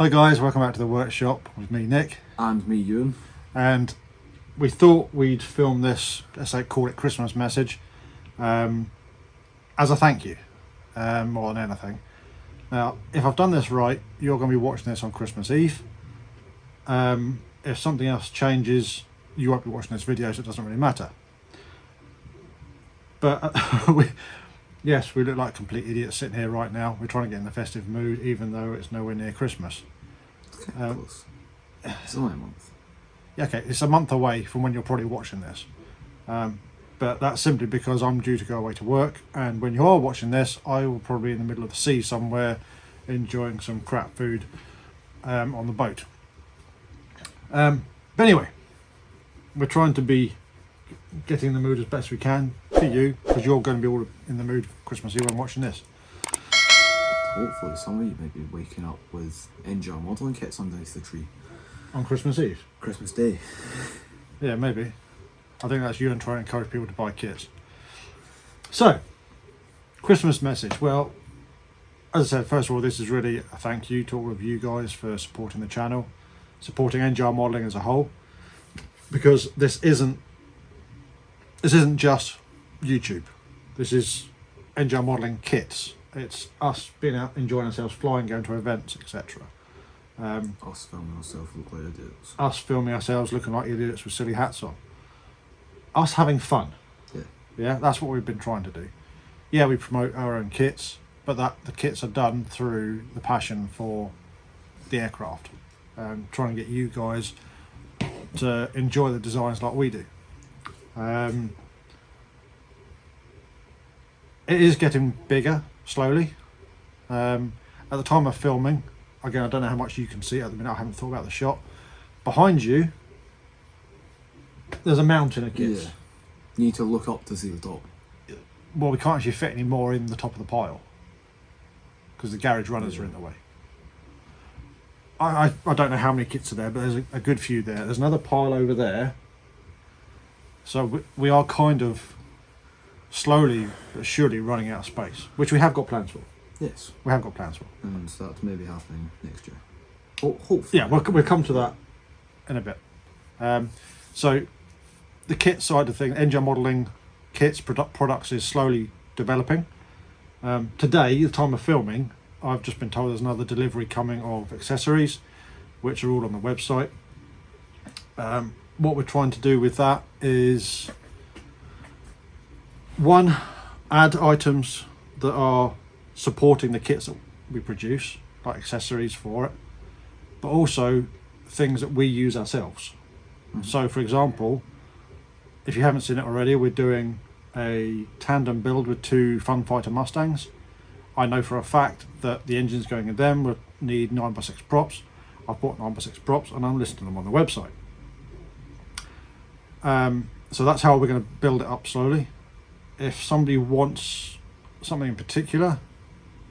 Hello guys, welcome back to the workshop with me, Nick. And me, Ewan. And we thought we'd film this, let's say call it Christmas message, as a thank you, more than anything. Now, if I've done this right, you're going to be watching this on Christmas Eve. If something else changes, you won't be watching this video, so it doesn't really matter. But yes, we look like complete idiots sitting here right now. We're trying to get in the festive mood, even though it's nowhere near Christmas. Okay, close. It's only a month. Yeah, okay, it's a month away from when you're probably watching this. But that's simply because I'm due to go away to work, and when you're watching this, I will probably be in the middle of the sea somewhere, enjoying some crap food on the boat. But anyway, we're trying to be getting the mood as best we can for you, because you're going to be all in the mood for Christmas Eve when watching this. Hopefully some of you might be waking up with NJR modelling kits underneath the tree. On Christmas Eve? Christmas Day. Yeah, maybe. I think that's you and trying to encourage people to buy kits. So, Christmas message. Well, as I said, first of all, this is really a thank you to all of you guys for supporting the channel, supporting NJR modelling as a whole, because this isn't just YouTube. This is NJR modelling kits. It's us being out enjoying ourselves, flying, going to events, etc. Us filming ourselves look like idiots. Us filming ourselves looking like idiots with silly hats on. Us having fun. Yeah, that's what we've been trying to do. Yeah, we promote our own kits, but the kits are done through the passion for the aircraft, and trying to get you guys to enjoy the designs like we do. It is getting bigger slowly. At the time of filming, again, I don't know how much you can see at the minute. I haven't thought about the shot. Behind you, there's a mountain of kits. Yeah. You need to look up to see the top. Well, we can't actually fit any more in the top of the pile because the garage runners are in the way. I don't know how many kits are there, but there's a good few there. There's another pile over there. So we are kind of slowly but surely running out of space, which we have got plans for. Yes. We have got plans for. And that's maybe happening next year. Hopefully. Yeah, we'll come to that in a bit. So the kit side of things, NJR modelling kits, products is slowly developing. Today, the time of filming, I've just been told there's another delivery coming of accessories, which are all on the website. What we're trying to do with that is, one, add items that are supporting the kits that we produce, like accessories for it, but also things that we use ourselves. Mm-hmm. So, for example, if you haven't seen it already, we're doing a tandem build with two Funfighter Mustangs. I know for a fact that the engines going in them will need 9x6 props. I've bought 9x6 props and I'm listing them on the website. So that's how we're going to build it up slowly. If somebody wants something in particular,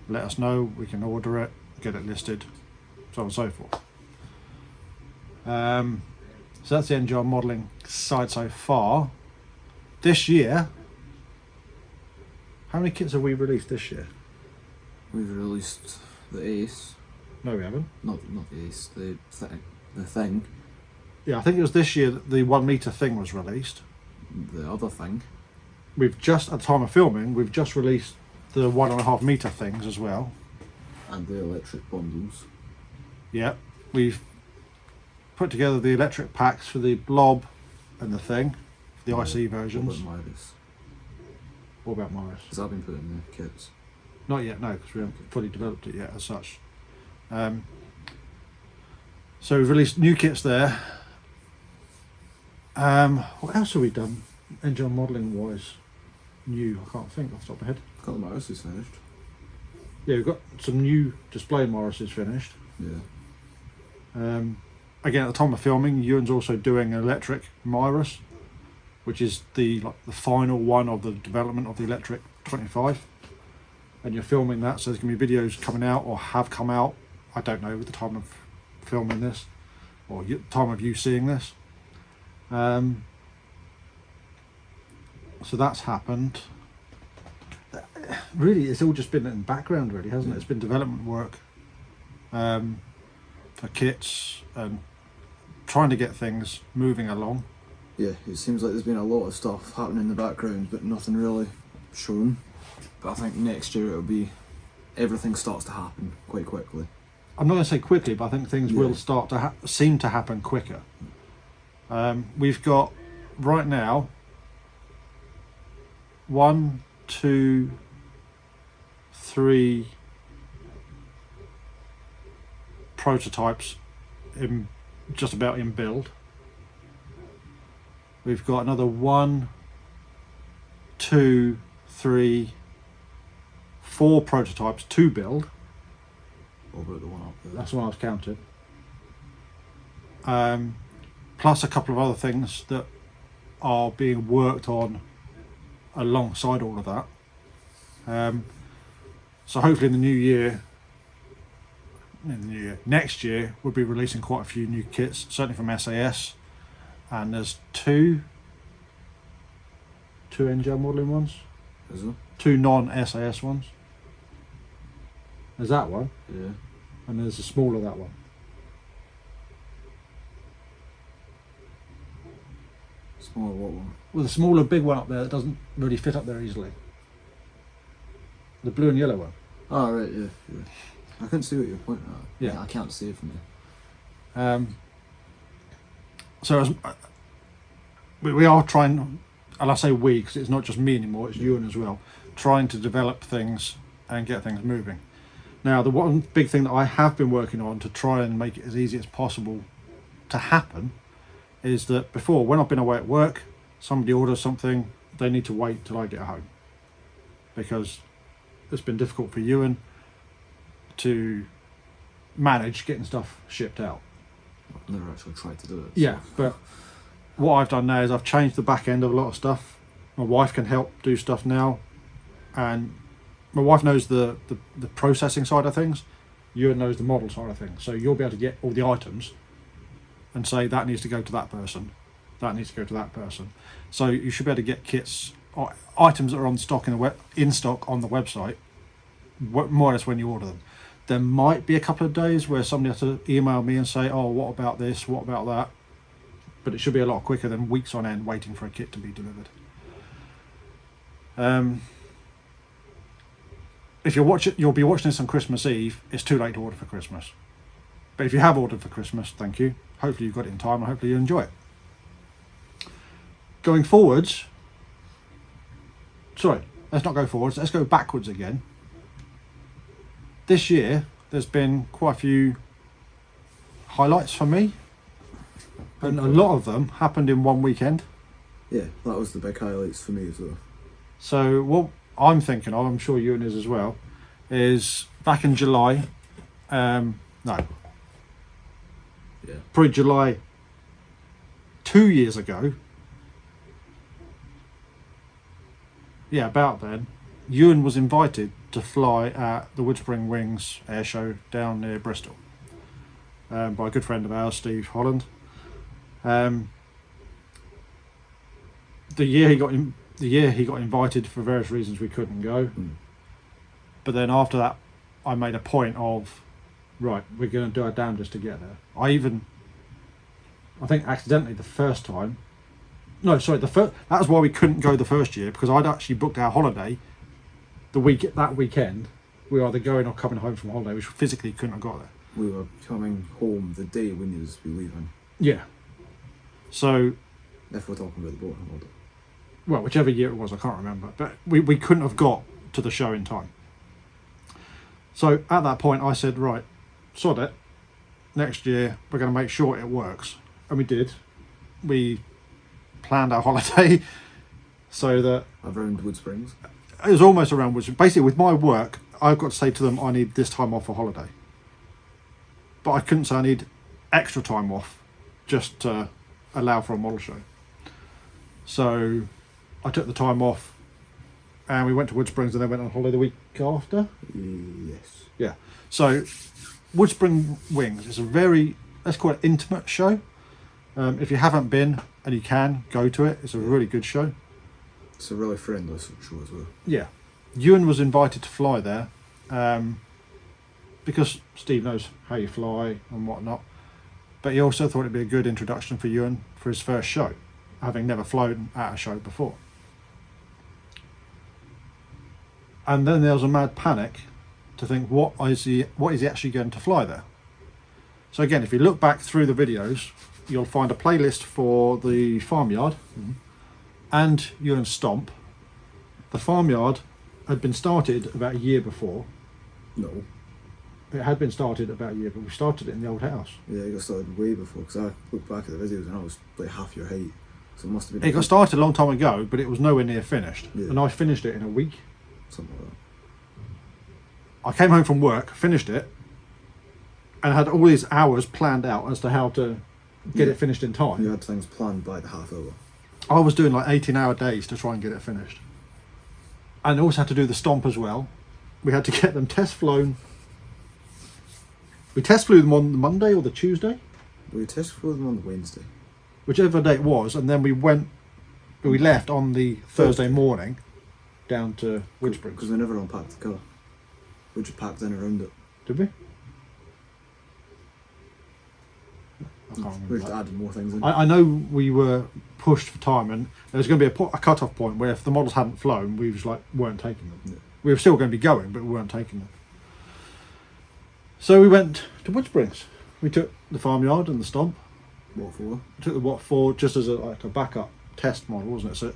let us know. We can order it, get it listed, so on and so forth. So that's the NJR modelling side so far. This year, how many kits have we released this year? We've released the Ace. No, we haven't. Not the Ace, the thing. Yeah, I think it was this year that the 1 metre thing was released. The other thing. We've just, at the time of filming, we've just released the 1.5 metre things as well. And the electric bundles. Yeah, we've put together the electric packs for the blob and the thing, for the IC versions. What about Midas? What about Morris? Has that been put in the kits? Not yet, no, because we haven't fully developed it yet as such. So we've released new kits there. What else have we done NJR modelling wise new? I can't think off the top of my head. Got the Morrises finished. Yeah, we've got some new display Morrises finished. Yeah. Again, at the time of filming, Ewan's also doing an electric Mirus, which is the final one of the development of the electric 25. And you're filming that, so there's going to be videos coming out or have come out, I don't know, at the time of filming this or time of you seeing this. So that's happened. Really, it's all just been in the background, really, hasn't it? It's been development work. for kits and trying to get things moving along. Yeah, it seems like there's been a lot of stuff happening in the background, but nothing really shown. But I think next year it'll be, everything starts to happen quite quickly. I'm not going to say quickly, but I think things will start to seem to happen quicker. We've got right now 1, 2, 3 prototypes just about in build. We've got another 1, 2, 3, 4 prototypes to build. What about the one up there? That's what I was counting. Plus a couple of other things that are being worked on alongside all of that. So hopefully in the new year, next year, we'll be releasing quite a few new kits, certainly from SAS. And there's two NJR modelling ones. Is there? 2 non-SAS ones. There's that one. Yeah. And there's a smaller that one. Smaller what one? Well, the smaller big one up there that doesn't really fit up there easily. The blue and yellow one. Oh, right, yeah. I couldn't see what you were pointing at. Yeah. I can't see it from here. So we are trying, and I say we because it's not just me anymore, it's Ewan as well, trying to develop things and get things moving. Now, the one big thing that I have been working on to try and make it as easy as possible to happen is that before, when I've been away at work, somebody orders something, they need to wait till I get home, because it's been difficult for Ewan to manage getting stuff shipped out. I've never actually tried to do it. Yeah, but what I've done now is I've changed the back end of a lot of stuff. My wife can help do stuff now, and my wife knows the processing side of things. Ewan knows the model side of things. So you'll be able to get all the items and say that needs to go to that person, that needs to go to that person. So you should be able to get kits or items that are on stock in stock on the website, more or less when you order them. There might be a couple of days where somebody has to email me and say, oh, what about this, what about that? But it should be a lot quicker than weeks on end waiting for a kit to be delivered. If you'll be watching this on Christmas Eve, it's too late to order for Christmas. But if you have ordered for Christmas, thank you. Hopefully you've got it in time and hopefully you enjoy it. Going forwards, sorry, let's not go forwards, let's go backwards again. This year, there's been quite a few highlights for me, and a lot of them happened in one weekend. Yeah, that was the big highlights for me as well. So what I'm thinking of, I'm sure Ewan is as well, is back in July, probably July 2 years ago, about then, Ewan was invited to fly at the Woodspring Wings air show down near Bristol by a good friend of ours, Steve Holland. The year he got invited, for various reasons we couldn't go. But then after that, I made a point of, right, we're going to do our damnedest to get there. I think accidentally the first time, that was why we couldn't go the first year, because I'd actually booked our holiday that weekend. We were either going or coming home from holiday, which physically couldn't have got there. We were coming home the day we needed to be leaving. Yeah. So, if we're talking about the boat holiday. Well, whichever year it was, I can't remember. But we couldn't have got to the show in time. So at that point I said, right, sod it. Next year we're going to make sure it works. And we did. We planned our holiday so that... around Wood Springs? It was almost around Wood Springs. Basically, with my work, I've got to say to them, I need this time off for holiday. But I couldn't say I need extra time off just to allow for a model show. So I took the time off and we went to Wood Springs and then went on holiday the week after. Yes. Yeah. So Woodspring Wings is a very, let's call it, intimate show. If you haven't been and you can, go to it. It's a really good show. It's a really friendly show as well. Yeah. Ewan was invited to fly there because Steve knows how you fly and whatnot. But he also thought it'd be a good introduction for Ewan for his first show, having never flown at a show before. And then there was a mad panic to think, what is he actually going to fly there? So again, if you look back through the videos, you'll find a playlist for the farmyard and Ewan's stomp. The farmyard had been started about a year before. No. It had been started about a year, but we started it in the old house. Yeah, it got started way before, because I looked back at the videos and I was like half your height. So it must have been... It got started a long time ago, but it was nowhere near finished. Yeah. And I finished it in a week. Something like that. I came home from work, finished it, and had all these hours planned out as to how to get it finished in time. You had things planned by the half hour. I was doing like 18-hour days to try and get it finished. And also had to do the stomp as well. We had to get them test flown. We test flew them on the Monday or the Tuesday, We test flew them on the Wednesday. whichever day it was, and then we left on the Thursday morning down to Woodspring. Because we never unpacked the car. We just packed in around it. Did we? I can't We remember just that. added more things in. I know we were pushed for time, and there was going to be a cut-off point where if the models hadn't flown, we just weren't taking them. Yeah. We were still going to be going, but we weren't taking them. So we went to Woodsprings. We took the farmyard and the stomp. What for? We took the What For just as a backup test model, wasn't it? So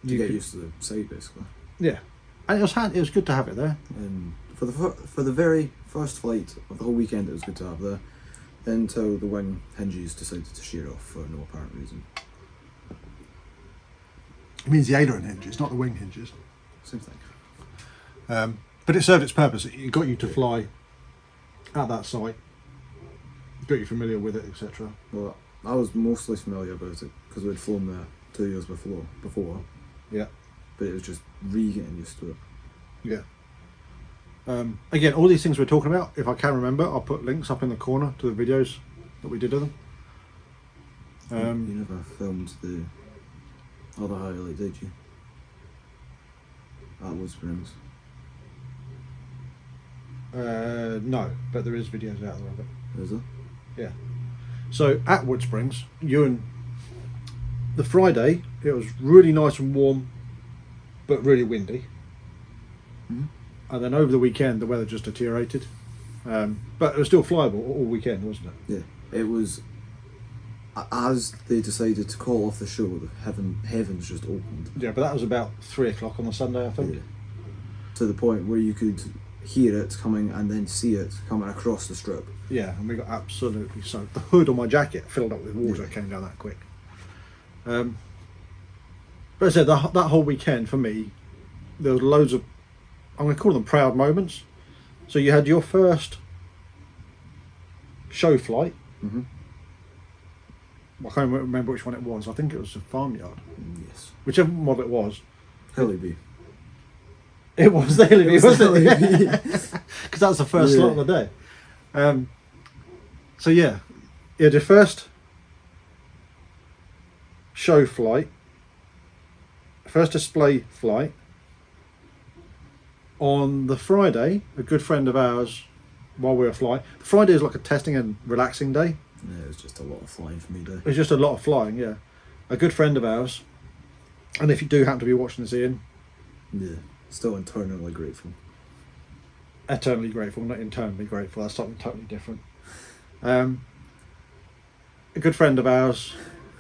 To get used to the site, basically. yeah, and it was handy. It was good to have it there. And for the very first flight of the whole weekend, it was good to have there. Then until the wing hinges decided to shear off for no apparent reason. It means the aileron hinges, not the wing hinges. Same thing. But it served its purpose. It got you to fly at that site, got you familiar with it, etc. Well, I was mostly familiar about it because we'd flown there 2 years before. Yeah. But it was just getting used to it. Yeah. Again, all these things we're talking about, if I can remember, I'll put links up in the corner to the videos that we did of them. You never filmed the other highlight, did you? At Woodsprings. No, but there is videos out there of it. Is it? Yeah. So at Woodsprings, the Friday, it was really nice and warm, but really windy. Mhm. And then over the weekend, the weather just deteriorated. But it was still flyable all weekend, wasn't it? Yeah. It was, as they decided to call off the show, the heavens just opened. Yeah, but that was about 3 o'clock on the Sunday, I think. Yeah. To the point where you could hear it coming and then see it coming across the strip. Yeah, and we got absolutely soaked. The hood on my jacket filled up with water. Yeah. It came down that quick. But as I said, that whole weekend for me, there was loads of, I'm going to call them proud moments. So you had your first show flight. Mm-hmm. I can't remember which one it was. I think it was the farmyard. Yes. Whichever model it was. Hillybee. It was the Hillybee, wasn't it? Hillybee. Because that's the first Yeah. slot of the day. So yeah, you had your first show flight, first display flight. On the Friday, a good friend of ours, while we were flying, the Friday is like a testing and relaxing day. Yeah, it was just a lot of flying for me there. It's just a lot of flying, yeah. A good friend of ours, and if you do happen to be watching this, Ian, Yeah. Still internally grateful. eternally grateful, not internally grateful, that's something totally different. A good friend of ours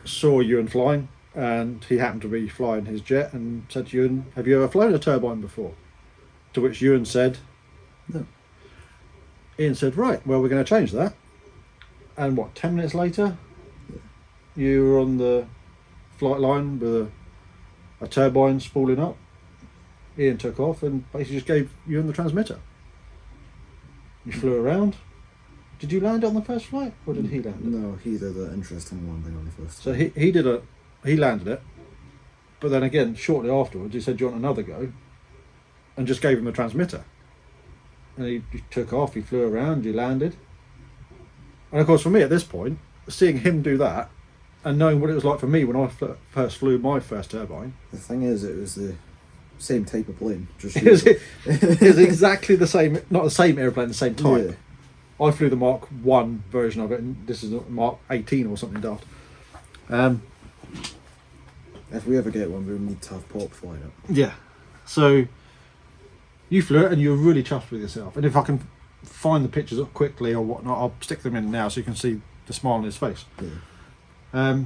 saw Ewan flying, and he happened to be flying his jet and said to Ewan, "Have you ever flown a turbine before?" To which Ewan said, No. Ian said, "Right, well, we're going to change that." And what, 10 minutes later, Yeah. you were on the flight line with a turbine spooling up. Ian took off and basically just gave Ewan the transmitter. You flew around. Did you land it on the first flight, or did he land it? No, he did an interesting landing on the first. So he landed it, but then again, shortly afterwards, he said, "Do you want another go?" And just gave him the transmitter. And he took off, he flew around, he landed. And of course, for me at this point, seeing him do that, and knowing what it was like for me when I first flew my first turbine. The thing is, it was the same type of plane. Just It's exactly the same, not the same airplane, the same type. Yeah. I flew the Mark 1 version of it, and this is a Mark 18 or something daft. If we ever get one, we'll need to have Pop flying it. Yeah. So you flew it, and you're really chuffed with yourself. And if I can find the pictures up quickly or whatnot, I'll stick them in now so you can see the smile on his face. Yeah.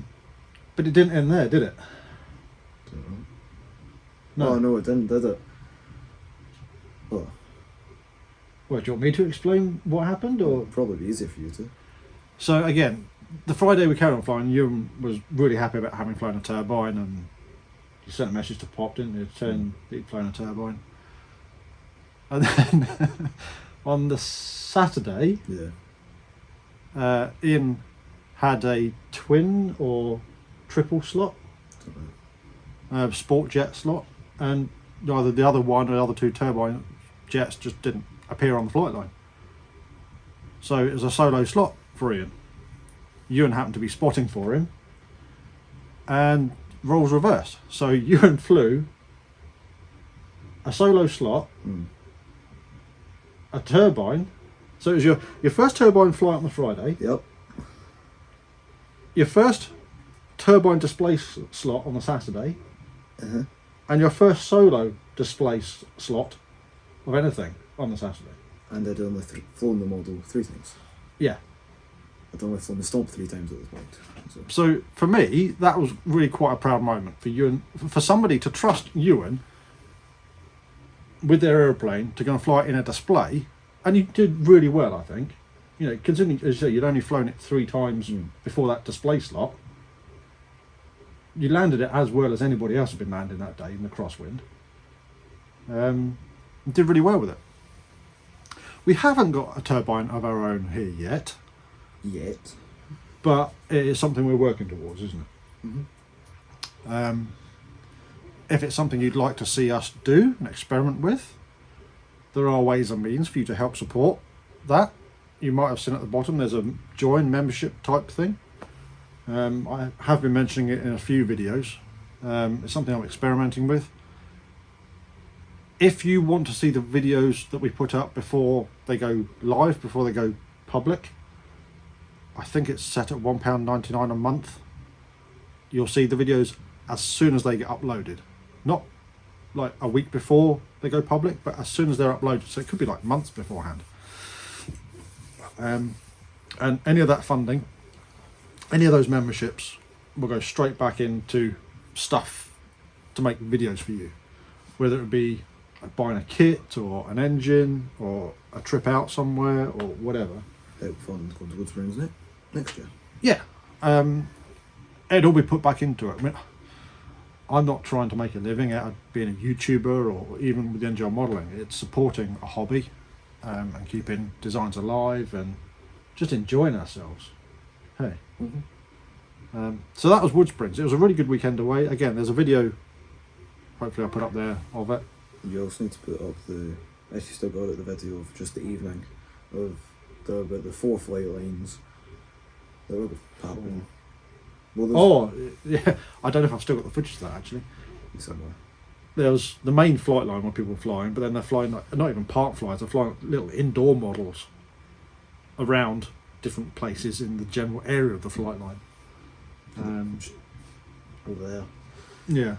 But it didn't end there, did it? No. Oh, no, it didn't, did it? What? Well, do you want me to explain what happened, or It'd probably be easier for you to. So again, the Friday we carried on flying, Ewan was really happy about having flown a turbine, and you sent a message to Pop, didn't you, saying that he'd flown a turbine. And then on the Saturday, Ian had a twin or triple slot, sport jet slot, and either the other one or the other two turbine jets just didn't appear on the flight line. So it was a solo slot for Ian. Ewan happened to be spotting for him, and roles reversed. So Ewan flew a solo slot, a turbine. So it was your first turbine flight on the Friday. Yep. Your first turbine display slot on the Saturday, and your first solo display slot of anything on the Saturday. And I'd only flown the model 3 times. Yeah. I'd only flown the Stomp 3 times at this point. So for me, that was really quite a proud moment for Ewan, for somebody to trust Ewan with their aeroplane to go and fly it in a display, and you did really well, I think. You know, considering, as you say, you'd only flown it 3 times before that display slot. You landed it as well as anybody else had been landing that day in the crosswind. Did really well with it. We haven't got a turbine of our own here yet. But it is something we're working towards, isn't it? If it's something you'd like to see us do and experiment with, there are ways and means for you to help support that. You might have seen at the bottom there's a join membership type thing. I have been mentioning it in a few videos. It's something I'm experimenting with. If you want to see the videos that we put up before they go live, before they go public, I think it's set at £1.99 a month. You'll see the videos as soon as they get uploaded. Not like a week before they go public, but as soon as they're uploaded. So it could be like months beforehand. And any of that funding, any of those memberships will go straight back into stuff to make videos for you. Whether it be buying a kit or an engine or a trip out somewhere or whatever. Help fund Comsumables, isn't it? Next year. Yeah. It'd all be put back into it. I mean, I'm not trying to make a living out of being a YouTuber or even with NJR modelling. It's supporting a hobby and keeping designs alive and just enjoying ourselves. Hey. So that was Wood Springs. It was a really good weekend away. Again, there's a video, hopefully I'll put up there, of it. You also need to put up the, if you still got it, the video of just the evening of the 4 flight lines that were happening. Well, yeah, I don't know if I've still got the footage of that actually. Somewhere. There was the main flight line where people were flying, but then they're flying not even park flights, they're flying little indoor models around different places in the general area of the flight line. Over there. Yeah.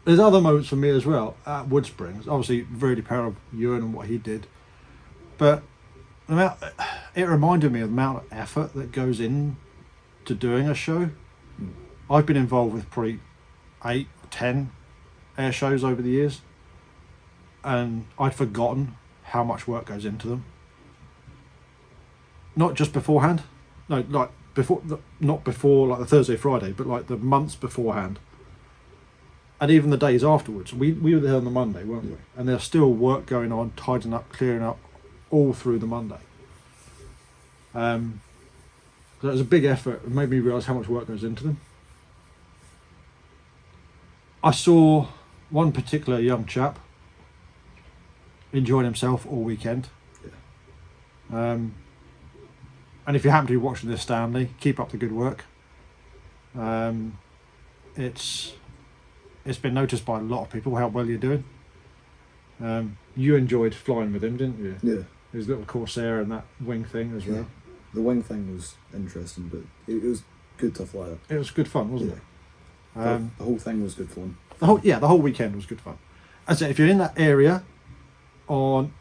There's other moments for me as well at Wood Springs. Obviously, really proud of Ewan and what he did, but it reminded me of the amount of effort that goes in to doing a show. I've been involved with probably 8 or 10 air shows over the years, and I'd forgotten how much work goes into them. Not just beforehand, no, like before, not before like the Thursday, Friday, but like the months beforehand, and even the days afterwards. We were there on the Monday, weren't we? And there's still work going on, tidying up, clearing up, all through the Monday. So it was a big effort. It made me realise how much work goes into them. I saw one particular young chap enjoying himself all weekend. And if you happen to be watching this, Stanley, keep up the good work. It's it's been noticed by a lot of people how well you're doing. You enjoyed flying with him, didn't you? Yeah. His little Corsair and that wing thing as well. Yeah. The wing thing was interesting, but it was good to fly it. It was good fun, wasn't it? The whole thing was good fun. The whole weekend was good fun. As I say, if you're in that area, on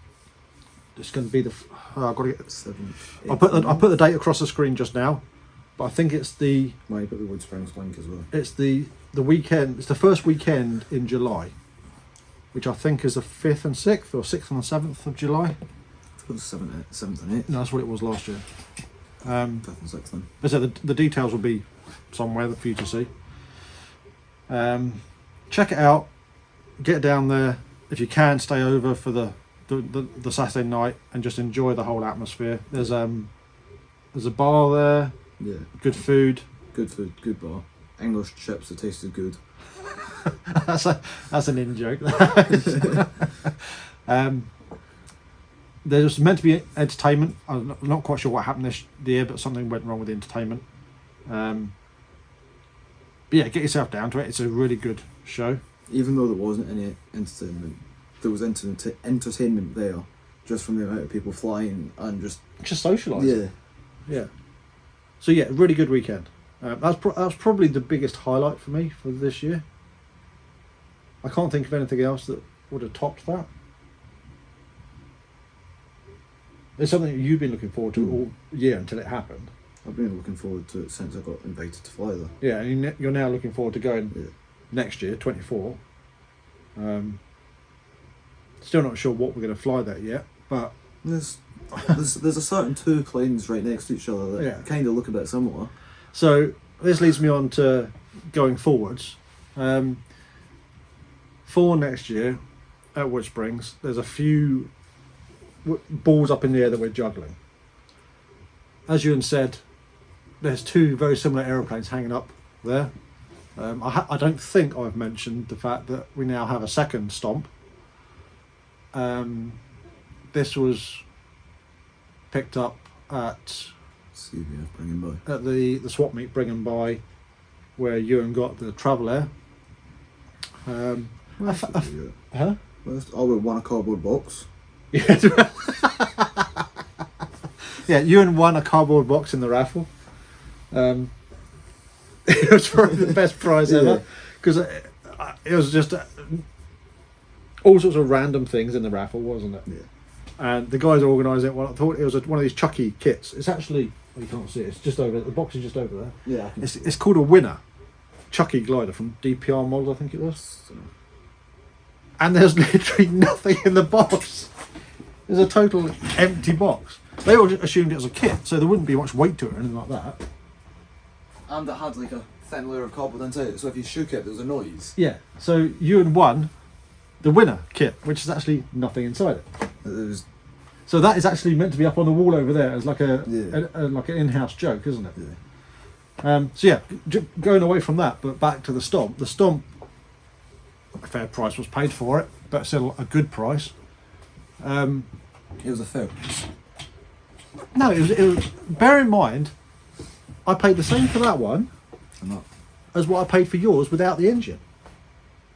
it's going to be I've got to get 7. I put the date across the screen just now, but I think it's the Might put the Wood Springs link as well. it's the weekend. It's the first weekend in July, which I think is the 5th and 6th or 6th and the 7th of July. It was 7th and 8th. No, that's what it was last year. 5th and 6th then. But so the details will be somewhere for you to see. Check it out. Get down there if you can. Stay over for the Saturday night and just enjoy the whole atmosphere. There's a bar there. Yeah. Good food. Good food. Good bar. English chips that tasted good. that's an in joke. There's meant to be entertainment. I'm not quite sure what happened this year, but something went wrong with the entertainment. But yeah, get yourself down to it. It's a really good show. Even though there wasn't any entertainment, there was entertainment there, just from the amount of people flying and just socialising. Yeah. So yeah, really good weekend. That was probably the biggest highlight for me for this year. I can't think of anything else that would have topped that. It's something that you've been looking forward to all year until it happened. I've been looking forward to it since I got invited to fly there. Yeah, and you're now looking forward to going next year, 24. Still not sure what we're going to fly that yet, but there's a certain 2 planes right next to each other that kind of look a bit similar. So this leads me on to going forwards. For next year at Wood Springs, there's a few balls up in the air that we're juggling. As Ewan said, there's 2 very similar aeroplanes hanging up there. I don't think I've mentioned the fact that we now have a second stomp. This was picked up at CBF Bring By. At the swap meet Bring and Buy, where Ewan got the Travel Air. Huh? We won a cardboard box. Yeah, Ewan won a cardboard box in the raffle. It was probably the best prize ever, because it was just all sorts of random things in the raffle, wasn't it? Yeah. And the guys organising it, well, I thought it was one of these Chucky kits. It's actually, well, you can't see it, it's just over, the box is just over there. Yeah. It's called a Winner Chucky glider from DPR model, I think it was. And there's literally nothing in the box. There's a total empty box. They all assumed it was a kit, so there wouldn't be much weight to it or anything like that. And it had like a thin layer of cardboard inside it, so if you shook it, there was a noise. Yeah, so Ewan won the Winner kit, which is actually nothing inside it. So that is actually meant to be up on the wall over there as like like an in-house joke, isn't it? Yeah. So yeah, going away from that, but back to the stomp. The stomp, a fair price was paid for it, but still a good price. It was a fair price. No, it was. Bear in mind, I paid the same for that one as what I paid for yours without the engine.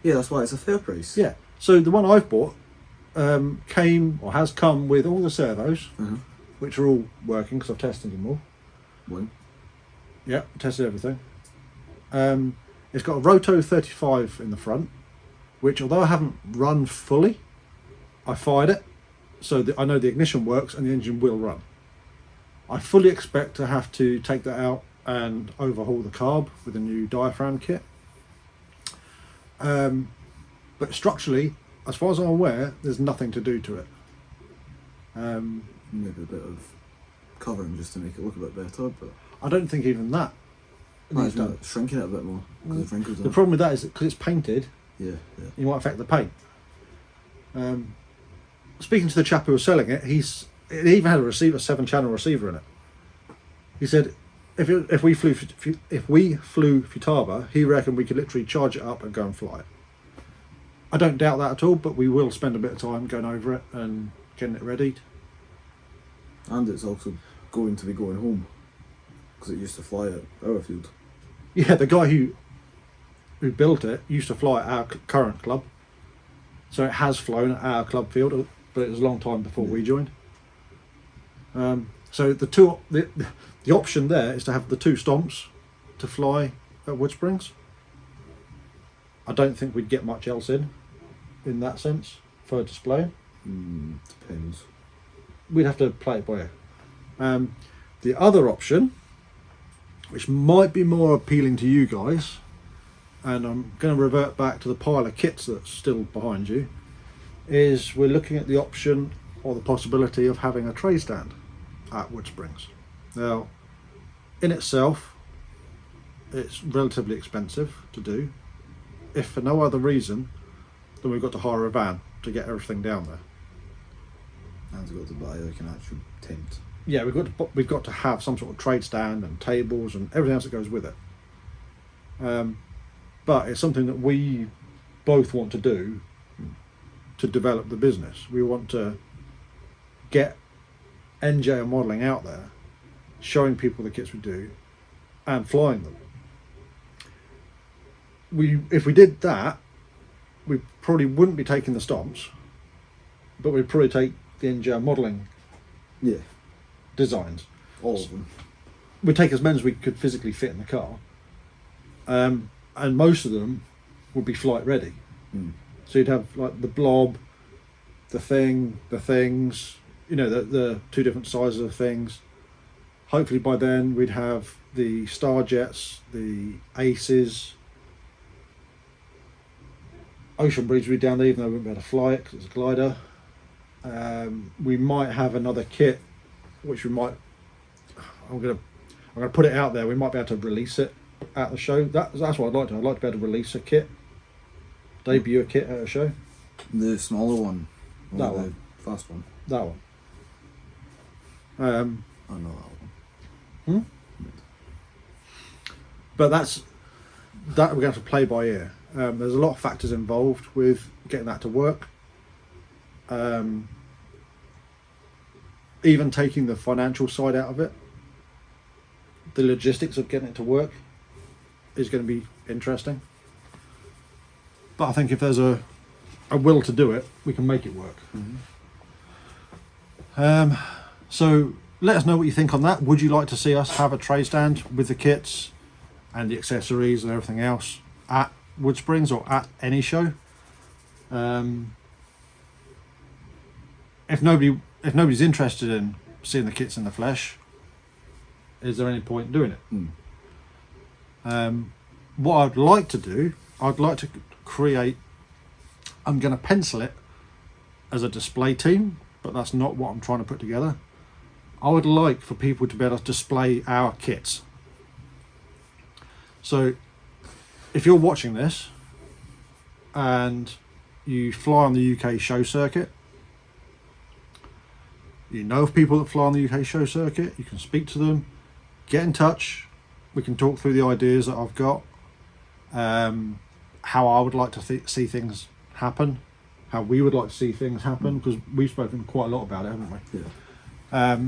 Yeah, that's why it's a fair price. Yeah. So the one I've bought has come with all the servos, which are all working because I've tested them all. One. Yeah, tested everything. It's got a Roto 35 in the front, which although I haven't run fully, I fired it, so I know the ignition works and the engine will run. I fully expect to have to take that out and overhaul the carb with a new diaphragm kit. But structurally, as far as I'm aware, there's nothing to do to it. Maybe a bit of covering just to make it look a bit better, but I don't think even that needs done. Shrinking it a bit more because the problem with that is that because it's painted, you might affect the paint. Speaking to the chap who was selling it, it even had a 7-channel receiver in it. He said, if we flew Futaba, he reckoned we could literally charge it up and go and fly it. I don't doubt that at all, but we will spend a bit of time going over it and getting it ready. And it's also going to be going home because it used to fly at Airfield. Yeah, the guy who who built it used to fly at our current club, so it has flown at our club field, but it was a long time before we joined. So the option there is to have the 2 stomps to fly at Wood Springs. I don't think we'd get much else in that sense for displaying. Depends. We'd have to play it by ear. The other option, which might be more appealing to you guys, and I'm going to revert back to the pile of kits that's still behind you, is we're looking at the option or the possibility of having a tray stand at Wood Springs. Now, in itself, it's relatively expensive to do, if for no other reason than we've got to hire a van to get everything down there. And we've got to buy like an actual tent. Yeah, we've got to have some sort of trade stand and tables and everything else that goes with it. But it's something that we both want to do to develop the business. We want to get NJR modelling out there, showing people the kits we do, and flying them. If we did that, we probably wouldn't be taking the stomps, but we'd probably take the NJR modelling designs. All of them. We'd take as many as we could physically fit in the car, and most of them would be flight ready. So you'd have like the blob, the things, the 2 different sizes of things. Hopefully by then we'd have the Star Jets, the Aces, Ocean Breeze would be down there, even though we wouldn't be able to fly it because it's a glider. We might have another kit, which we might. I'm gonna put it out there. We might be able to release it at the show. That's what I'd like to. I'd like to be able to release a kit, debut a kit at a show. The smaller one. That one. The fast one. That one. I know that one. But that we're going to have to play by ear. There's a lot of factors involved with getting that to work. Even taking the financial side out of it, the logistics of getting it to work is going to be interesting. But I think if there's a will to do it, we can make it work. So let us know what you think on that. Would you like to see us have a tray stand with the kits and the accessories and everything else at Wood Springs or at any show? If nobody's interested in seeing the kits in the flesh, is there any point in doing it? What I'd like to do, I'd like to create, I'm going to pencil it as a display team, but that's not what I'm trying to put together. I would like for people to be able to display our kits. So if you're watching this and you fly on the UK show circuit, you know of people that fly on the UK show circuit, you can speak to them, get in touch, we can talk through the ideas that I've got, how I would like to see things happen, how we would like to see things happen, because we've spoken quite a lot about it, haven't we? Yeah.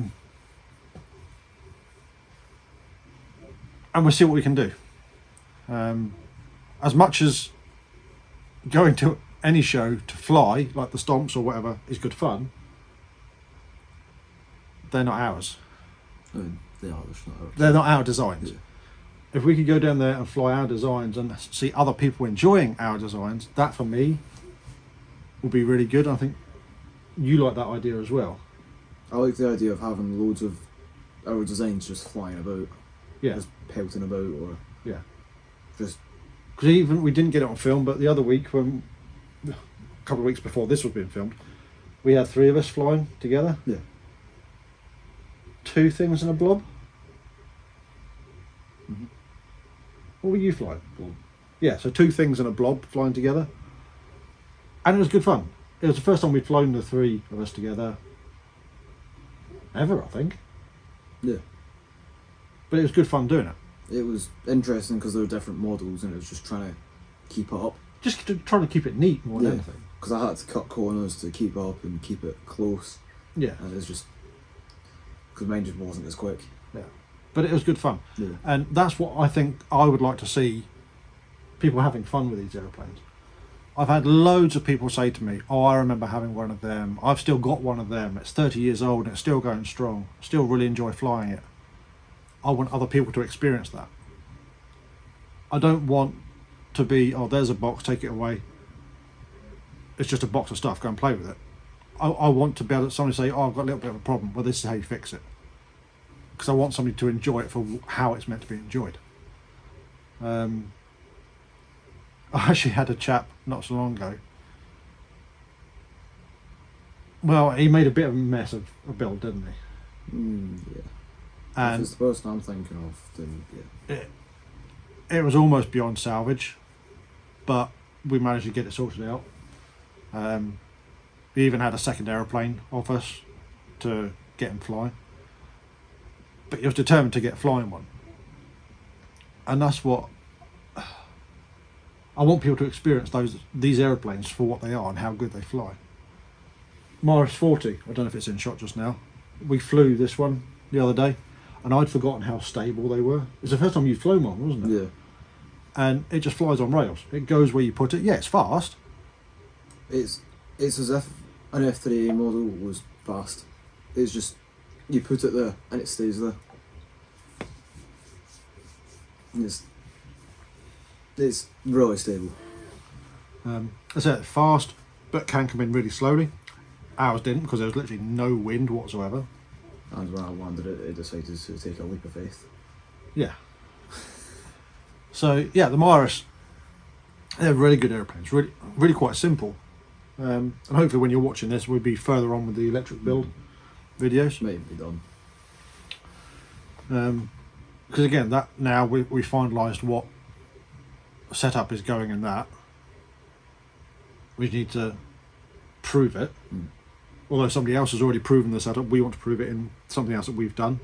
And we'll see what we can do. As much as going to any show to fly, like the Stomps or whatever, is good fun, they're not ours. They are, they're not our designs. Yeah. If we could go down there and fly our designs and see other people enjoying our designs, that for me would be really good. I think you like that idea as well. I like the idea of having loads of our designs just flying about. Yeah. Just pelting about, or just because even we didn't get it on film, but the other week, when a couple of weeks before this was being filmed, we had 3 of us flying together. Yeah. 2 things in a blob. What were you flying? Blob. Yeah, so 2 things in a blob flying together, and it was good fun. It was the first time we'd flown the 3 of us together ever, I think. Yeah. But it was good fun doing it. It was interesting because there were different models, and it was just trying to keep up. Just trying to keep it neat more than anything. Because I had to cut corners to keep up and keep it close. Yeah. And it's just because mine just wasn't as quick. Yeah. But it was good fun. Yeah. And that's what I think I would like to see people having fun with these aeroplanes. I've had loads of people say to me, oh, I remember having one of them. I've still got one of them. It's 30 years old and it's still going strong. Still really enjoy flying it. I want other people to experience that. I don't want to be, oh, there's a box, take it away. It's just a box of stuff, go and play with it. I want to be able to somebody say, oh, I've got a little bit of a problem. Well, this is how you fix it. Because I want somebody to enjoy it for how it's meant to be enjoyed. I actually had a chap not so long ago. Well, he made a bit of a mess of a build, didn't he? Yeah. And if it's the person I'm thinking of, then yeah. It was almost beyond salvage, but we managed to get it sorted out. We even had a second aeroplane off us to get him flying. But he was determined to get flying one. And that's what I want people to experience, these aeroplanes for what they are and how good they fly. Morris 40, I don't know if it's in shot just now. We flew this one the other day and I'd forgotten how stable they were. It's the first time you'd flown one, wasn't it? Yeah. And it just flies on rails. It goes where you put it. Yeah, it's fast. It's as if an F3A model was fast. It's just, you put it there and it stays there. It's really stable. I said it's fast, but can come in really slowly. Ours didn't because there was literally no wind whatsoever. And when I landed it decided to take a leap of faith. Yeah. So yeah, the Morris, they're really good airplanes. Really, really quite simple. And hopefully, when you're watching this, we'll be further on with the electric build videos. Maybe be done. Because again, that now we finalised what setup is going in that. We need to prove it. Although somebody else has already proven the setup, we want to prove it in something else that we've done,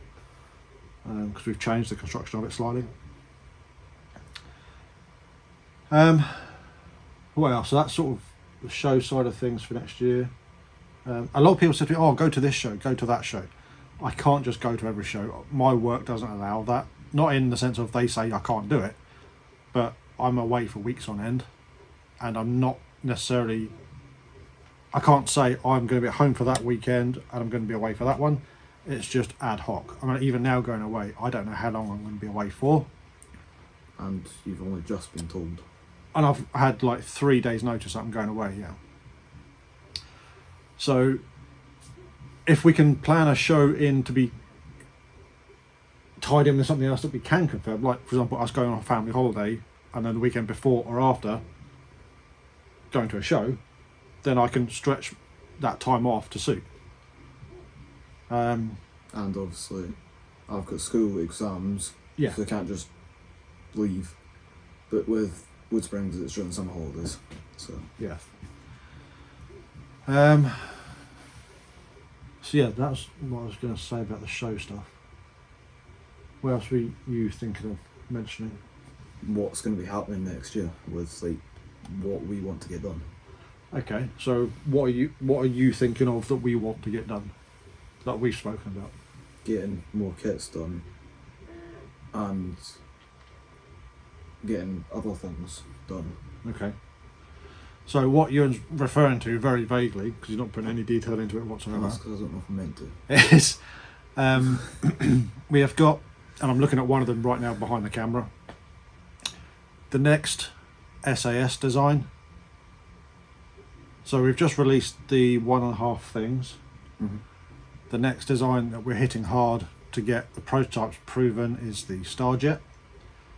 because we've changed the construction of it slightly. What else? So that's sort of the show side of things for next year. A lot of people said to me, oh, go to this show, go to that show. I can't just go to every show. My work doesn't allow that. Not in the sense of they say I can't do it, but I'm away for weeks on end and I'm not necessarily, I can't say I'm going to be at home for that weekend and I'm going to be away for that one. It's just ad hoc. I mean, even now going away, I don't know how long I'm going to be away for. And you've only just been told. And I've had like 3 days notice that I'm going away, yeah. So if we can plan a show in to be tied in with something else that we can confirm, like for example us going on a family holiday and then the weekend before or after going to a show, then I can stretch that time off to suit. And obviously I've got school exams, yeah, so I can't just leave. But with Wood Springs it's during summer holidays, so yeah. So yeah, that's what I was going to say about the show stuff. What else were you thinking of mentioning? what's going to be happening next year with like what we want to get done. Okay, so what are you thinking of that we want to get done, that we've spoken about? Getting more kits done and getting other things done. Okay. So what you're referring to very vaguely, because you're not putting any detail into it whatsoever, That's because I don't know if I'm meant to. is we have got, and I'm looking at one of them right now behind the camera, the next SAS design. So we've just released the 1.5 things. Mm-hmm. The next design that we're hitting hard to get the prototypes proven is the Starjet.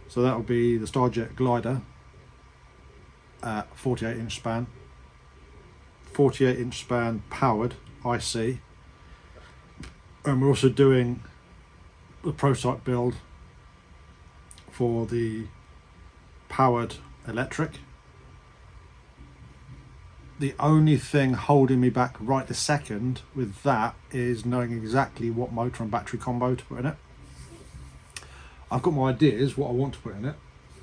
So that will be the Starjet glider at 48-inch span. 48-inch span powered IC. And we're also doing the prototype build for the powered electric. The only thing holding me back right this second with that is knowing exactly what motor and battery combo to put in it. I've got my ideas what I want to put in it,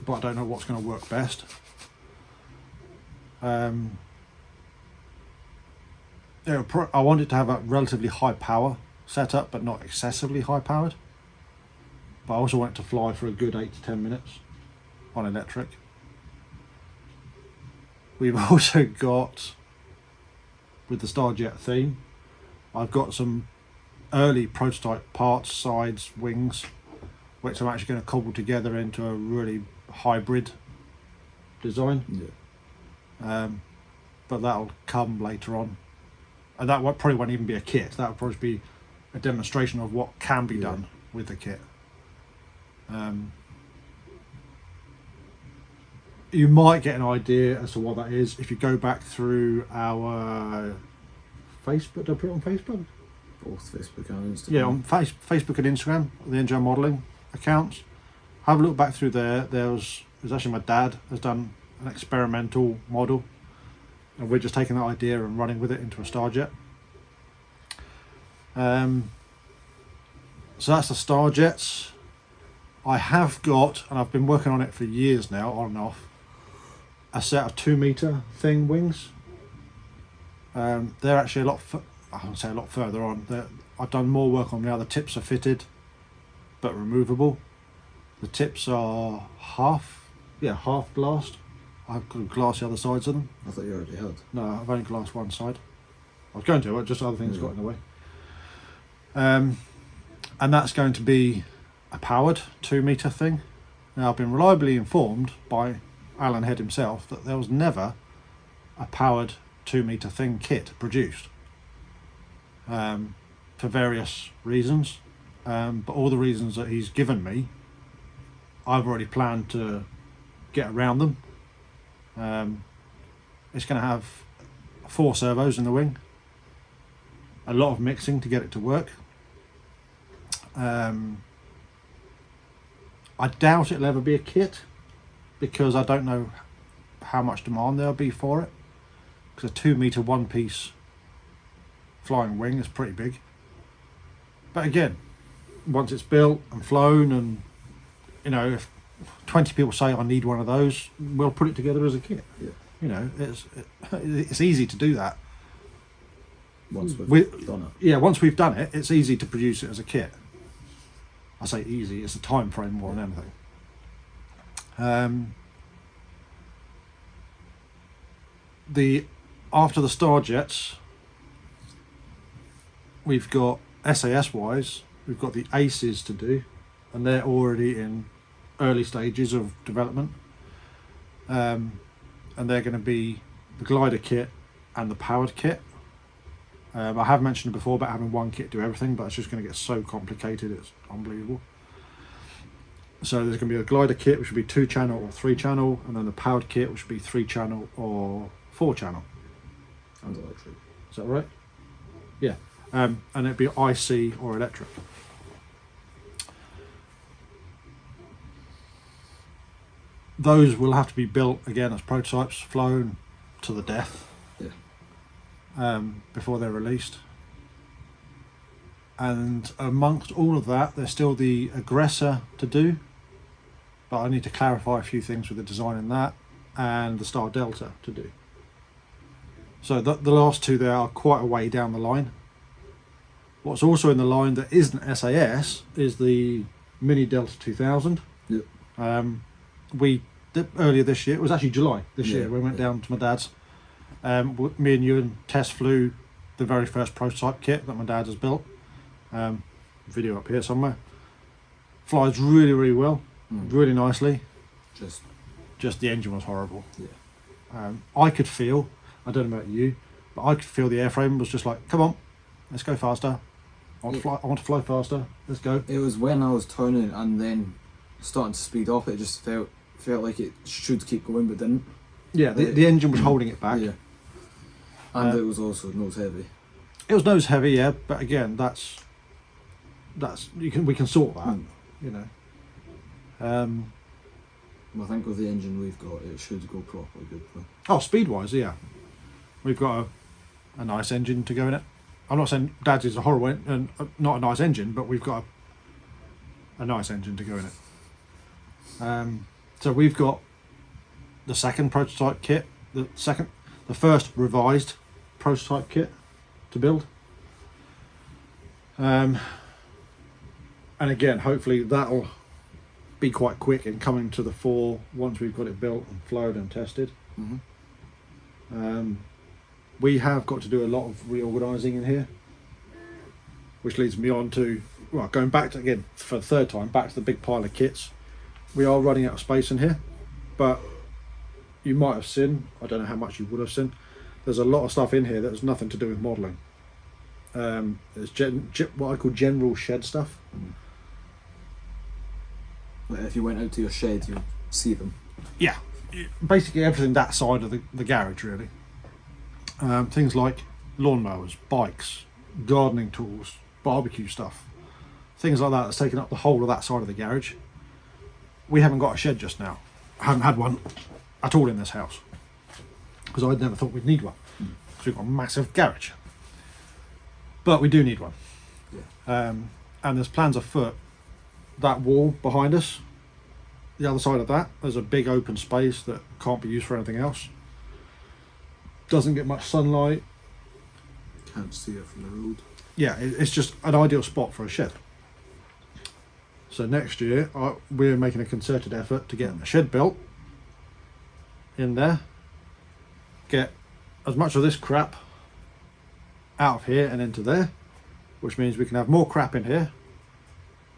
but I don't know what's going to work best. I want it to have a relatively high power setup, but not excessively high powered. But I also want it to fly for a good 8 to 10 minutes on electric. We've also got, with the Starjet theme, I've got some early prototype parts, sides, wings, which I'm actually going to cobble together into a really hybrid design. Yeah. But that'll come later on, and that probably won't even be a kit. That'll probably be a demonstration of what can be done with the kit. You might get an idea as to what that is if you go back through our Facebook. Did I put it on Facebook? Both Facebook and Instagram. Yeah, on Facebook and Instagram, the NJR modelling accounts. Have a look back through there. There's actually, my dad has done an experimental model, and we're just taking that idea and running with it into a Starjet. So that's the Starjets. I have got, and I've been working on it for years now, on and off, a set of 2 metre thing wings. They're actually I wouldn't say a lot further on. I've done more work on now. The tips are fitted, but removable. The tips are half glassed. I've got glass the other sides of them. I thought you already had. No, I've only glassed one side. I was going to, but just other things got in the way. And that's going to be a powered 2 metre thing. Now, I've been reliably informed by Alan Head himself that there was never a powered 2 metre thing kit produced, for various reasons. But all the reasons that he's given me, I've already planned to get around them. It's going to have 4 servos in the wing, a lot of mixing to get it to work. I doubt it'll ever be a kit, because I don't know how much demand there'll be for it, because a 2 metre one piece flying wing is pretty big. But again, once it's built and flown, and if 20 people say I need one of those, we'll put it together as a kit. Yeah. It's easy to do that. Once we've done it. Yeah, once we've done it, it's easy to produce it as a kit. I say easy, it's a time frame more than anything. After the Starjets, we've got SAS wise, we've got the Aces to do, and they're already in early stages of development. And they're going to be the glider kit and the powered kit. I have mentioned before about having one kit do everything, but it's just going to get so complicated, it's unbelievable. So there's going to be a glider kit, which will be 2-channel or 3-channel, and then the powered kit, which will be 3-channel or 4-channel. And electric. Is that right? Yeah. And it'd be IC or electric. Those will have to be built again as prototypes, flown to the death. Before they're released. And amongst all of that, there's still the Aggressor to do, but I need to clarify a few things with the design in that, and the Star Delta to do. So the last two there are quite a way down the line. What's also in the line that isn't SAS is the Mini Delta 2000. Yep. We did earlier this year, it was actually July this year, we went down to my dad's. Me and you and Tess flew the very first prototype kit that my dad has built. Video up here somewhere. Flies really, really well, really nicely. Just the engine was horrible. Yeah. I could feel, I don't know about you, but I could feel the airframe was just like, come on, let's go faster. I want to fly faster. Let's go. It was when I was turning and then starting to speed up. It just felt like it should keep going, but didn't. Yeah, the engine was holding it back. Yeah. And it was also nose heavy. It was nose heavy, yeah, but again, that's we can sort that, I think with the engine we've got, it should go properly good. Oh, speed wise, yeah, we've got a nice engine to go in it. I'm not saying Dad's is a horrible and not a nice engine, but we've got a nice engine to go in it. So we've got the second prototype kit, the first revised prototype kit to build. And again, hopefully that'll be quite quick in coming to the fore once we've got it built and flown and tested. We have got to do a lot of reorganising in here, which leads me on to, well, going back to, again, for the third time, back to the big pile of kits. We are running out of space in here, but you might have seen, I don't know how much you would have seen, there's a lot of stuff in here that has nothing to do with modelling. There's what I call general shed stuff. Like if you went out to your shed, you'd see them. Yeah, basically everything that side of the garage, really. Things like lawnmowers, bikes, gardening tools, barbecue stuff, things like that that's taking up the whole of that side of the garage. We haven't got a shed just now. I haven't had one at all in this house because I'd never thought we'd need one because we've got a massive garage. But we do need one. Yeah. And there's plans afoot. That wall behind us, the other side of that, there's a big open space that can't be used for anything else. Doesn't get much sunlight. Can't see it from the road. Yeah, it's just an ideal spot for a shed. So next year, we're making a concerted effort to get a shed built in there, get as much of this crap out of here and into there, which means we can have more crap in here,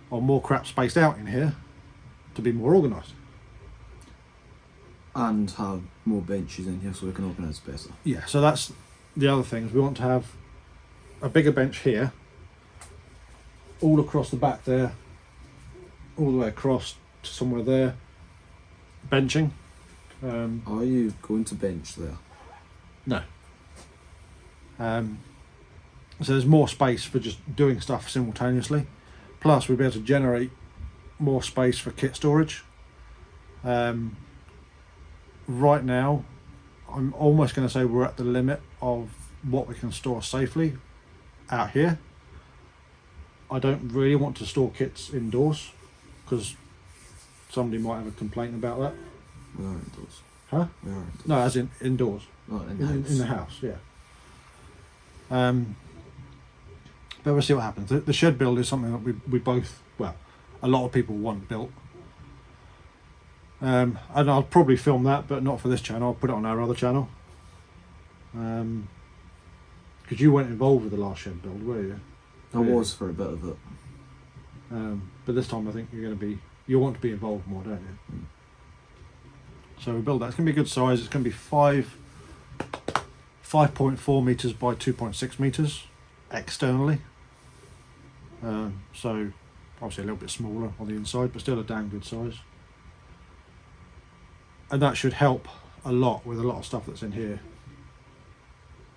or more crap spaced out in here, to be more organised. And have more benches in here so we can organise better. Yeah, so that's the other thing, is we want to have a bigger bench here, all across the back there, all the way across to somewhere there, benching. Are you going to bench there? No. So there's more space for just doing stuff simultaneously. Plus we'll be able to generate more space for kit storage. Right now, I'm almost going to say we're at the limit of what we can store safely out here. I don't really want to store kits indoors because somebody might have a complaint about that. We are indoors. Huh? We are indoors. No, as in indoors. Not in the house. In the house, yeah. But we'll see what happens. The shed build is something that we both, well, a lot of people want built. And I'll probably film that, but not for this channel. I'll put it on our other channel. Because you weren't involved with the last shed build, were you? I was for a bit of it. But this time I think you want to be involved more, don't you? So we build that. It's going to be a good size. It's going to be 5.4 metres by 2.6 metres externally. So obviously a little bit smaller on the inside, but still a damn good size. And that should help a lot with a lot of stuff that's in here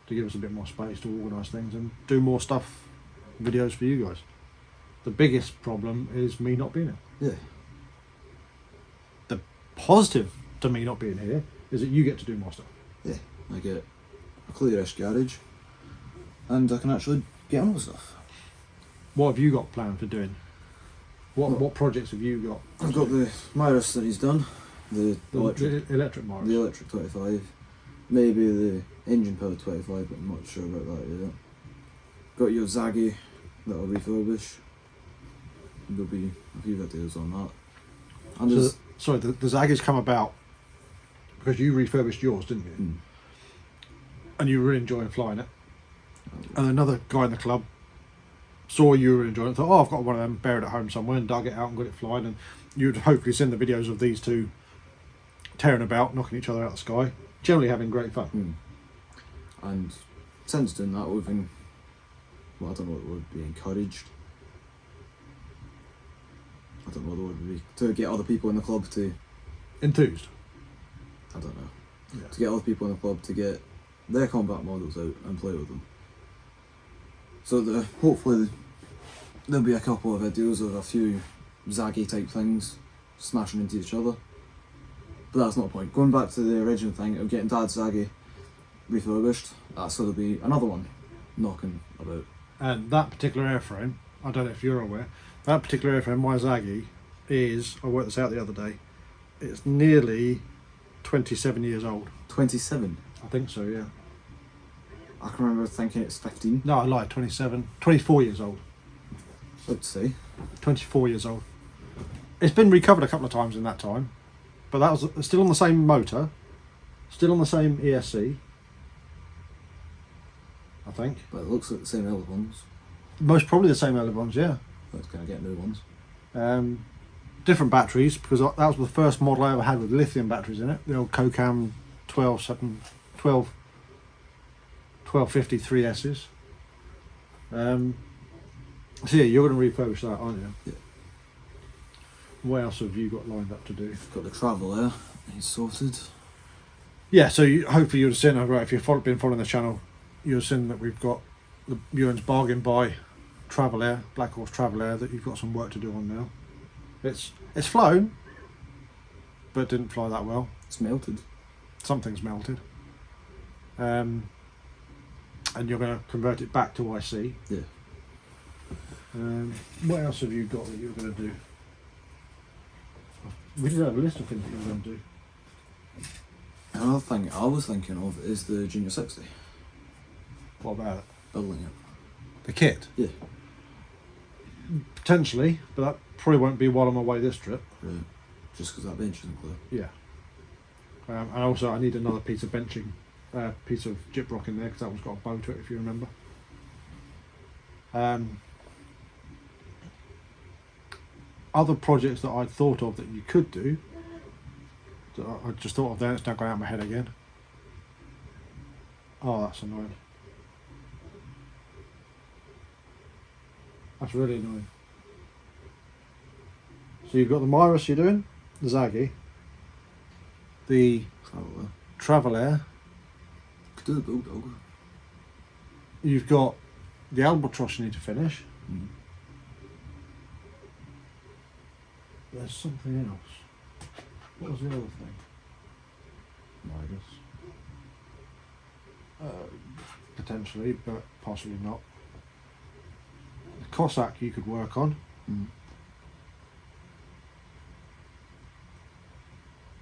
to give us a bit more space to organise things and do more stuff, videos for you guys. The biggest problem is me not being here. Yeah. The positive to me not being here is that you get to do more stuff. Yeah. I get a clearish garage and I can actually get on with stuff. What have you got planned for doing? What projects have you got? I've got the Myris that he's done. The electric Myris. The electric 25. Maybe the engine powered 25, but I'm not sure about that yet. Got your Zaggy that I'll refurbish. There'll be a few videos on that. And the Zaggy's come about because you refurbished yours, didn't you? Mm. And you were really enjoying flying it. And another guy in the club saw you were enjoying it, thought, oh, I've got one of them buried at home somewhere, and dug it out and got it flying. And you'd hopefully seen the videos of these two tearing about, knocking each other out of the sky, generally having great fun. Mm. And since doing that, we've been, well, I don't know what would be encouraged. I don't know what the word would be. To get other people in the club to... Enthused? I don't know. Yeah. To get other people in the club to get their combat models out and play with them. So that hopefully there'll be a couple of videos of a few Zaggy type things smashing into each other. But that's not the point. Going back to the original thing of getting Dad's Zaggy refurbished, that's going to be another one knocking about. And that particular airframe, I don't know if you're aware, that particular airframe, my Zaggy, is, I worked this out the other day, it's nearly 27 years old. 27? I think so, yeah. I can remember thinking it's 15. No, I lied, 24 years old. I'd say. 24 years old. It's been recovered a couple of times in that time, but that was still on the same motor, still on the same ESC, think. But it looks like the same ones. Most probably the same ones, yeah. Let's kind of get new ones. Different batteries, because that was the first model I ever had with lithium batteries in it. The old Cocam 1250 3S's. So yeah, you're going to refurbish that, aren't you? Yeah. What else have you got lined up to do? Got the Traveller. He's sorted. Yeah, so hopefully you'll have seen, right, if you've been following the channel, you'll have seen that we've got the Ewan's bargain buy Traveller, Black Horse Traveller, that you've got some work to do on now. It's flown, but didn't fly that well. It's melted. Something's melted. And you're going to convert it back to IC. Yeah. What else have you got that you're going to do? We did have a list of things that you were going to do. Another thing I was thinking of is the Junior 60. What about it? Building it. The kit? Yeah. Potentially, but that probably won't be while I'm away this trip. Right. Just because that bench isn't clear. Yeah. And also I need another piece of benching, piece of gyprock in there, because that one's got a bow to it, if you remember. Other projects that I'd thought of that you could do, that I just thought of then, it's now gone out of my head again. Oh, that's annoying. That's really annoying. So you've got the Mirus you're doing, the Zaggy, the Traveller. Could do the Bulldog. You've got the Albatross you need to finish. Mm. There's something else. What was the other thing? Midas. Potentially, but possibly not. The Cossack you could work on. Mm.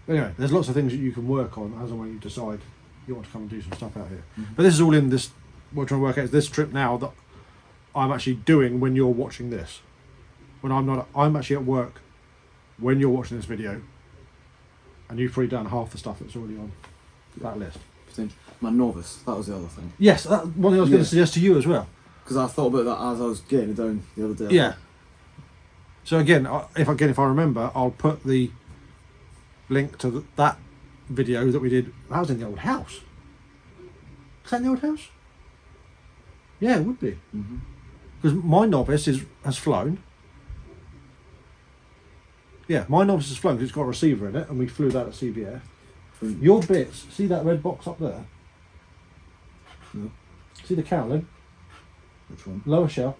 Anyway, there's lots of things that you can work on as and when you decide you want to come and do some stuff out here. Mm-hmm. But this is all in this, what we're trying to work out is this trip now that I'm actually doing when you're watching this. When I'm actually at work when you're watching this video, and you've probably done half the stuff that's already on that list. Potentially. My Novice, that was the other thing. Yes, that one thing I was going to suggest to you as well. Because I thought about that as I was getting it down the other day. Yeah. So again, if I remember, I'll put the link to that video that we did. That was in the old house. Is that in the old house? Yeah, it would be. Because my Novice has flown. Yeah, my Novice has flown because it's got a receiver in it, and we flew that at CBF. Your bits, see that red box up there? No. See the cowling? Which one? Lower shell.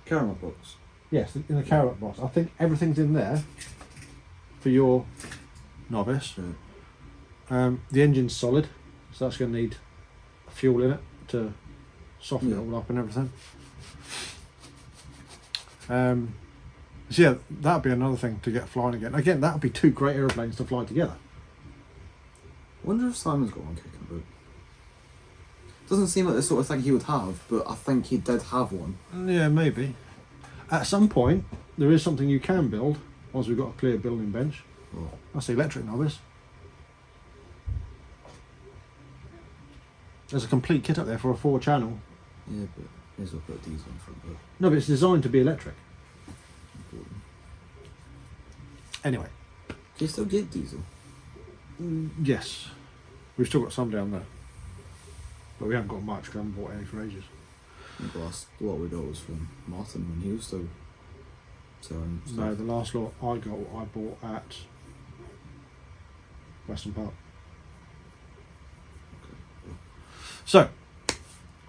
Caramel box. Yes, in the carrot box. I think everything's in there for your Novice. Right. The engine's solid, so that's going to need fuel in it to soften it all up and everything. So yeah, that'd be another thing to get flying again. Again, that would be two great aeroplanes to fly together. I wonder if Simon's got one kicking about. Doesn't seem like the sort of thing he would have, but I think he did have one. Yeah, maybe. At some point, there is something you can build once we've got a clear building bench. Oh. That's the electric Novice. There's a complete kit up there for a 4-channel. Yeah, but may as well put a diesel in front of it. No, but it's designed to be electric. Anyway. Can you still get diesel? Yes. We've still got some down there. But we haven't got much because I haven't bought any for ages. I think the last lot we got was from Martin when he was still selling stuff. No, the last lot I bought at Western Park. So,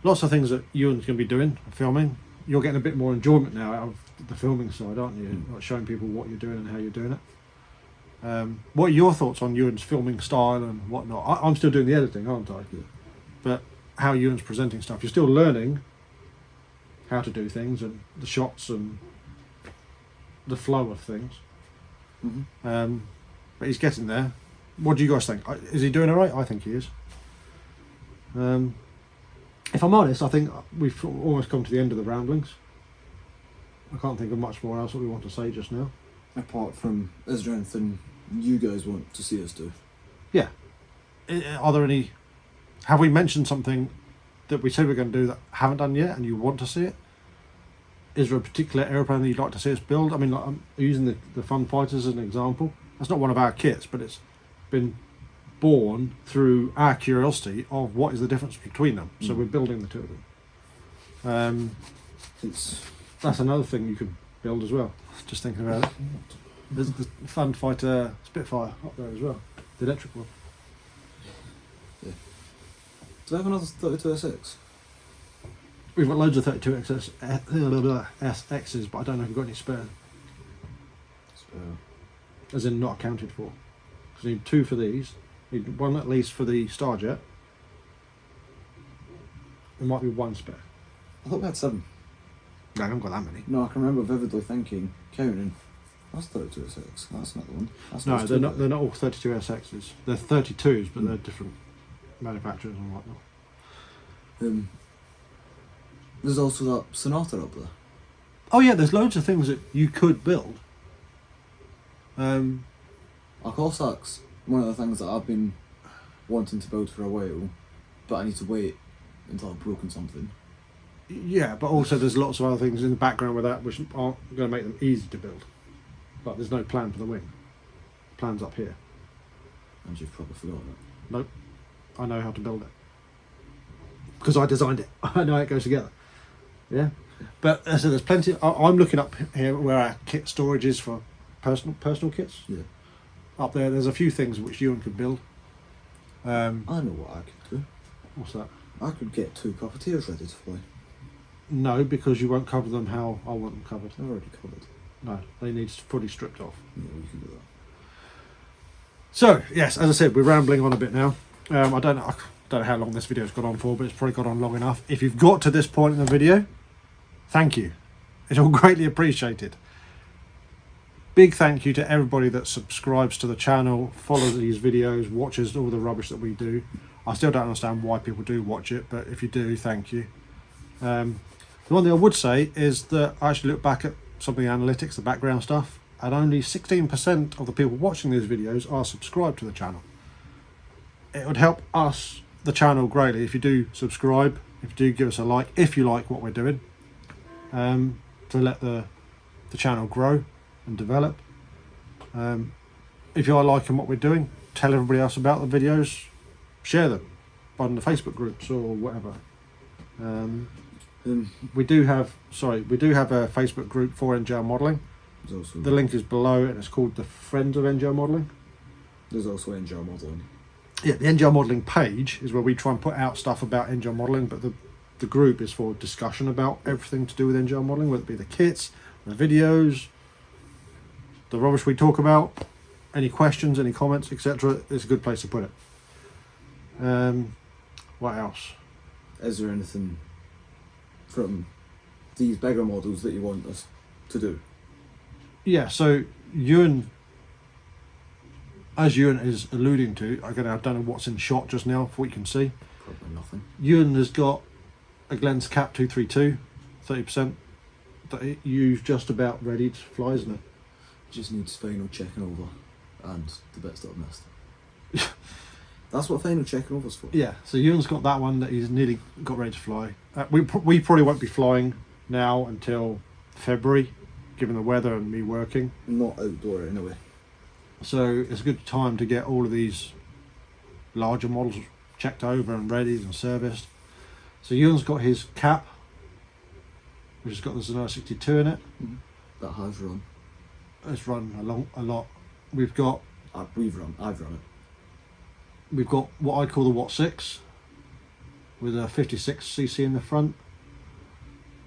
lots of things that Ewan's going to be doing, filming. You're getting a bit more enjoyment now out of the filming side, aren't you? Like showing people what you're doing and how you're doing it. What are your thoughts on Ewan's filming style and whatnot? I'm still doing the editing, aren't I? Yeah. But how Ewan's presenting stuff, you're still learning how to do things and the shots and the flow of things. Mm-hmm. But he's getting there. What do you guys think? Is he doing all right? I think he is. If I'm honest, I think we've almost come to the end of the ramblings. I can't think of much more else that we want to say just now. Apart from, is there anything you guys want to see us do? Yeah. Are there any... Have we mentioned something that we said we're going to do that haven't done yet and you want to see it? Is there a particular aeroplane that you'd like to see us build? I mean, like, I'm using the Fun Fighters as an example. That's not one of our kits, but it's been born through our curiosity of what is the difference between them. So we're building the two of them. That's another thing you could build as well. Just thinking about it. There's the Fun Fighter Spitfire up there as well, the electric one. Yeah. Do they have another 32SX? We've got loads of 32SXs, but I don't know if we've got any spare. As in not accounted for. Because we need 2 for these. We need 1 at least for the Starjet. There might be 1 spare. I thought we had 7. No, I haven't got that many. No, I can remember vividly thinking, counting, that's 32SX, that's another one. That's No, those they're two not. there. They're not all 32SXs. They're 32s, but they're different manufacturers and whatnot. There's also that Sonata up there. Oh yeah, there's loads of things that you could build. Our Cossack's one of the things that I've been wanting to build for a while, but I need to wait until I've broken something. Yeah, but also there's lots of other things in the background with that which aren't going to make them easy to build. Like there's no plan for the wing. Plan's up here. And you've probably forgotten it. Nope. I know how to build it. Because I designed it. I know how it goes together. Yeah. But so there's plenty. I'm looking up here where our kit storage is for personal kits. Yeah. Up there's a few things which Ewan could build. I know what I could do. What's that? I could get 2 puppeteers ready to fly. No, because you won't cover them how I want them covered. They're already covered. No, they need fully stripped off. Yeah, we can do that. So yes, as I said, we're rambling on a bit now. I don't know how long this video's gone on for, but it's probably gone on long enough. If you've got to this point in the video, thank you. It's all greatly appreciated. Big thank you to everybody that subscribes to the channel, follows these videos, watches all the rubbish that we do. I still don't understand why people do watch it, but if you do, thank you. The one thing I would say is that I actually look back at some of the analytics, the background stuff, and only 16% of the people watching these videos are subscribed to the channel. It would help us, the channel, greatly if you do subscribe, if you do give us a like, if you like what we're doing, to let the channel grow and develop. If you are liking what we're doing, tell everybody else about the videos, share them on the Facebook groups or whatever. We do have a Facebook group for NJR modelling. The link is below and it's called the Friends of NJR Modelling. There's also NJR modelling. Yeah, the NJR modelling page is where we try and put out stuff about NJR modelling, but the group is for discussion about everything to do with NJR modelling, whether it be the kits, the videos, the rubbish we talk about, any questions, any comments, etc. It's a good place to put it. What else? Is there anything from these bigger models that you want us to do? Yeah, so Ewan, as Ewan is alluding to, I don't know what's in shot just now for what you can see. Probably nothing. Ewan has got a Glenn's Cap 232, 30%, that he used just about ready to fly, isn't it? Just needs final checking over and the bits that I've missed. That's what final checking over's for. Yeah, so Ewan's got that one that he's nearly got ready to fly. We probably won't be flying now until February, given the weather and me working. Not outdoor anyway. So it's a good time to get all of these larger models checked over and ready and serviced. So Ewan's got his Cap, which has got the Sonata 62 in it. That has run. It's run a lot. We've got I've run it. We've got what I'd call the Watt 6 with a 56cc in the front.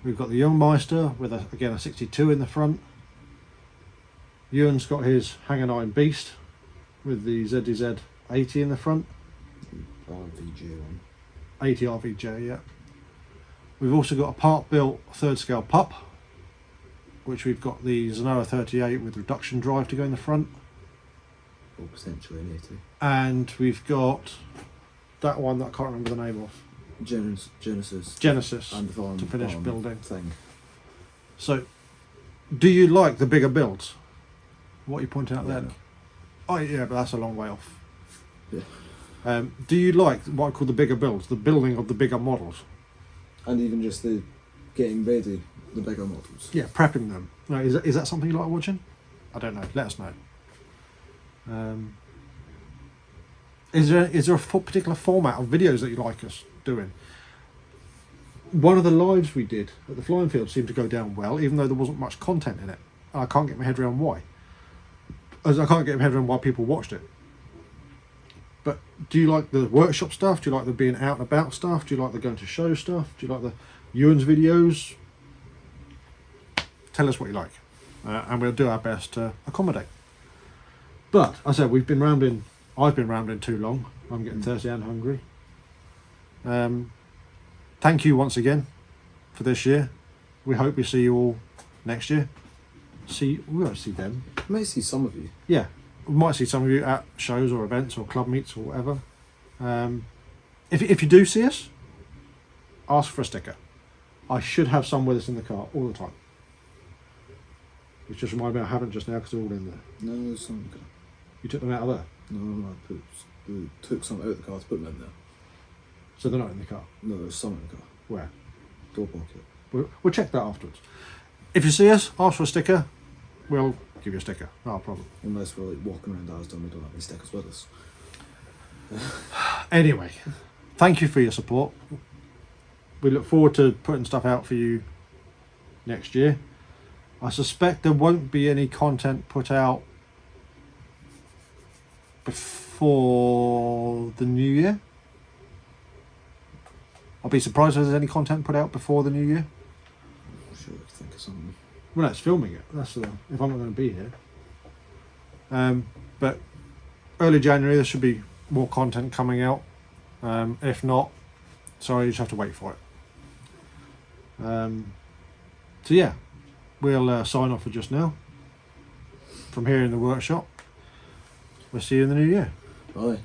We've got the Youngmeister with again a 62 in the front. Ewan's got his Hangar 9 Beast with the ZDZ 80 in the front. RVJ one. 80 RVJ, yeah. We've also got a part-built third scale pup, which we've got the Zanora 38 with reduction drive to go in the front. Or potentially an 80. And we've got that one that I can't remember the name of. Genesis. And the to finish building. Thing. So, do you like the bigger builds? What are you pointing out there? Oh yeah, but that's a long way off. Yeah. Do you like what I call the bigger builds, the building of the bigger models? And even just the getting ready the bigger models. Yeah, prepping them. No, is that something you like watching? I don't know. Let us know. Is there a particular format of videos that you like us doing? One of the lives we did at the flying field seemed to go down well, even though there wasn't much content in it. I can't get my head around why. As I can't get my head around why people watched it. But do you like the workshop stuff? Do you like the being out and about stuff? Do you like the going to show stuff? Do you like the Ewan's videos? Tell us what you like, and we'll do our best to accommodate. But I said I've been rambling too long. I'm getting thirsty and hungry. Thank you once again for this year. We hope we see you all next year. We won't see them. I might see some of you. Yeah, we might see some of you at shows or events or club meets or whatever. If you do see us, ask for a sticker. I should have some with us in the car all the time. Which just reminded me I haven't just now because they're all in there. No, there's some in the car. You took them out of there? No, I took some out of the car to put them in there. So they're not in the car? No, there's some in the car. Where? Door pocket. We'll check that afterwards. If you see us, ask for a sticker. We'll give you a sticker. Not a problem. Unless we're like walking around Asda, we don't have any stickers with us. Anyway, thank you for your support. We look forward to putting stuff out for you next year. I suspect there won't be any content put out before the new year. I'll be surprised if there's any content put out before the new year. I'm sure I could think of something. Well, that's filming it. That's if I'm not going to be here. But early January there should be more content coming out. If not, sorry, you just have to wait for it. So yeah, we'll sign off for just now. From here in the workshop. We'll see you in the new year. Bye.